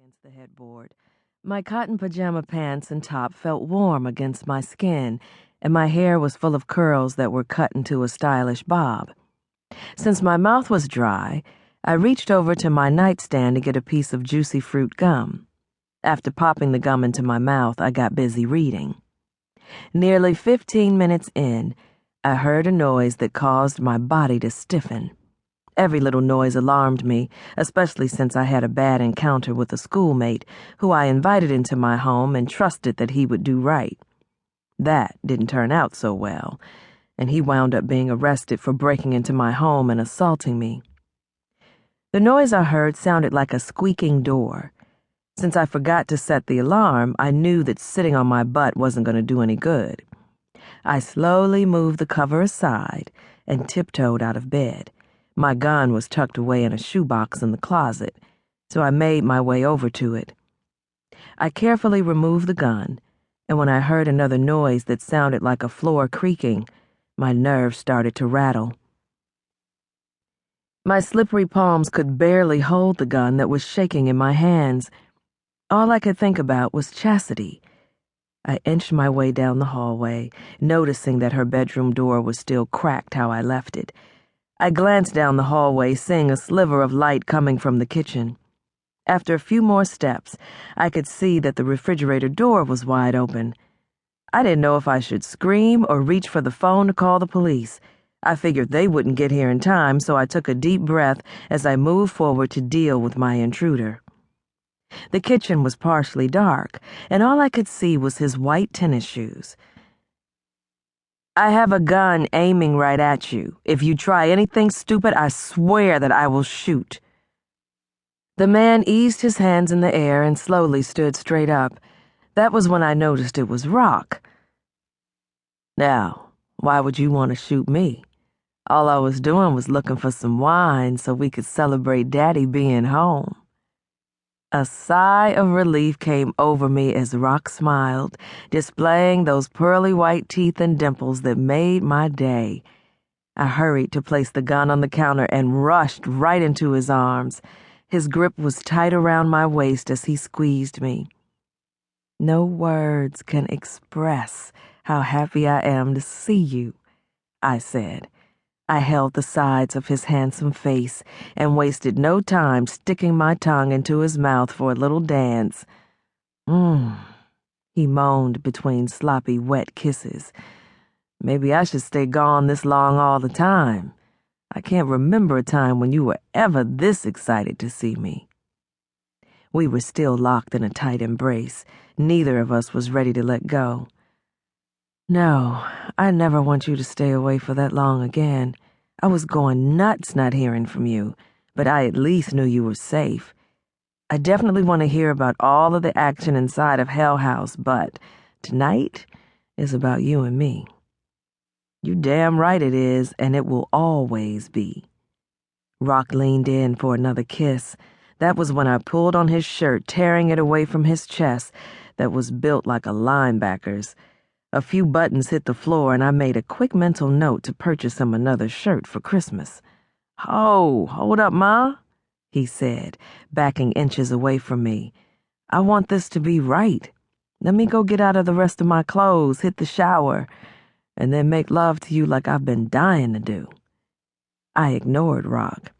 against the headboard. My cotton pajama pants and top felt warm against my skin, and my hair was full of curls that were cut into a stylish bob. Since my mouth was dry, I reached over to my nightstand to get a piece of juicy fruit gum. After popping the gum into my mouth, I got busy reading. Nearly 15 minutes in, I heard a noise that caused my body to stiffen. Every little noise alarmed me, especially since I had a bad encounter with a schoolmate who I invited into my home and trusted that he would do right. That didn't turn out so well, and he wound up being arrested for breaking into my home and assaulting me. The noise I heard sounded like a squeaking door. Since I forgot to set the alarm, I knew that sitting on my butt wasn't going to do any good. I slowly moved the cover aside and tiptoed out of bed. My gun was tucked away in a shoebox in the closet, so I made my way over to it. I carefully removed the gun, and when I heard another noise that sounded like a floor creaking, my nerves started to rattle. My slippery palms could barely hold the gun that was shaking in my hands. All I could think about was Chastity. I inched my way down the hallway, noticing that her bedroom door was still cracked how I left it. I glanced down the hallway, seeing a sliver of light coming from the kitchen. After a few more steps, I could see that the refrigerator door was wide open. I didn't know if I should scream or reach for the phone to call the police. I figured they wouldn't get here in time, so I took a deep breath as I moved forward to deal with my intruder. The kitchen was partially dark, and all I could see was his white tennis shoes. "I have a gun aiming right at you. If you try anything stupid, I swear that I will shoot." The man eased his hands in the air and slowly stood straight up. That was when I noticed it was Roc. "Now, why would you want to shoot me? All I was doing was looking for some wine so we could celebrate Daddy being home." A sigh of relief came over me as Roc smiled, displaying those pearly white teeth and dimples that made my day. I hurried to place the gun on the counter and rushed right into his arms. His grip was tight around my waist as he squeezed me. "No words can express how happy I am to see you," I said. I held the sides of his handsome face and wasted no time sticking my tongue into his mouth for a little dance. He moaned between sloppy, wet kisses. "Maybe I should stay gone this long all the time. I can't remember a time when you were ever this excited to see me." We were still locked in a tight embrace. Neither of us was ready to let go. "No, I never want you to stay away for that long again. I was going nuts not hearing from you, but I at least knew you were safe. I definitely want to hear about all of the action inside of Hell House, but tonight is about you and me." "You damn right it is, and it will always be." Roc leaned in for another kiss. That was when I pulled on his shirt, tearing it away from his chest that was built like a linebacker's. A few buttons hit the floor, and I made a quick mental note to purchase him another shirt for Christmas. "Oh, hold up, Ma," he said, backing inches away from me. "I want this to be right. Let me go get out of the rest of my clothes, hit the shower, and then make love to you like I've been dying to do." I ignored Roc.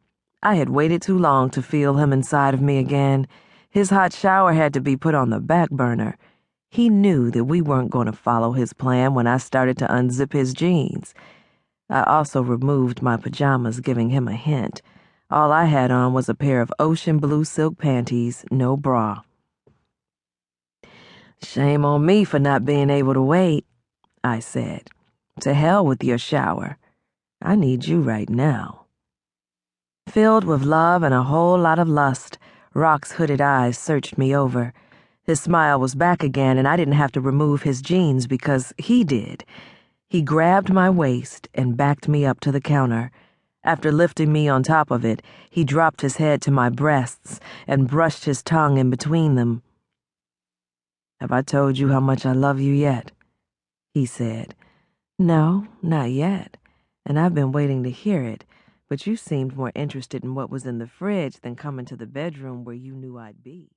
I had waited too long to feel him inside of me again. His hot shower had to be put on the back burner. He knew that we weren't going to follow his plan when I started to unzip his jeans. I also removed my pajamas, giving him a hint. All I had on was a pair of ocean blue silk panties, no bra. "Shame on me for not being able to wait," I said. "To hell with your shower. I need you right now." Filled with love and a whole lot of lust, Roc's hooded eyes searched me over. His smile was back again, and I didn't have to remove his jeans because he did. He grabbed my waist and backed me up to the counter. After lifting me on top of it, he dropped his head to my breasts and brushed his tongue in between them. "Have I told you how much I love you yet?" he said. "No, not yet, and I've been waiting to hear it, but you seemed more interested in what was in the fridge than coming to the bedroom where you knew I'd be."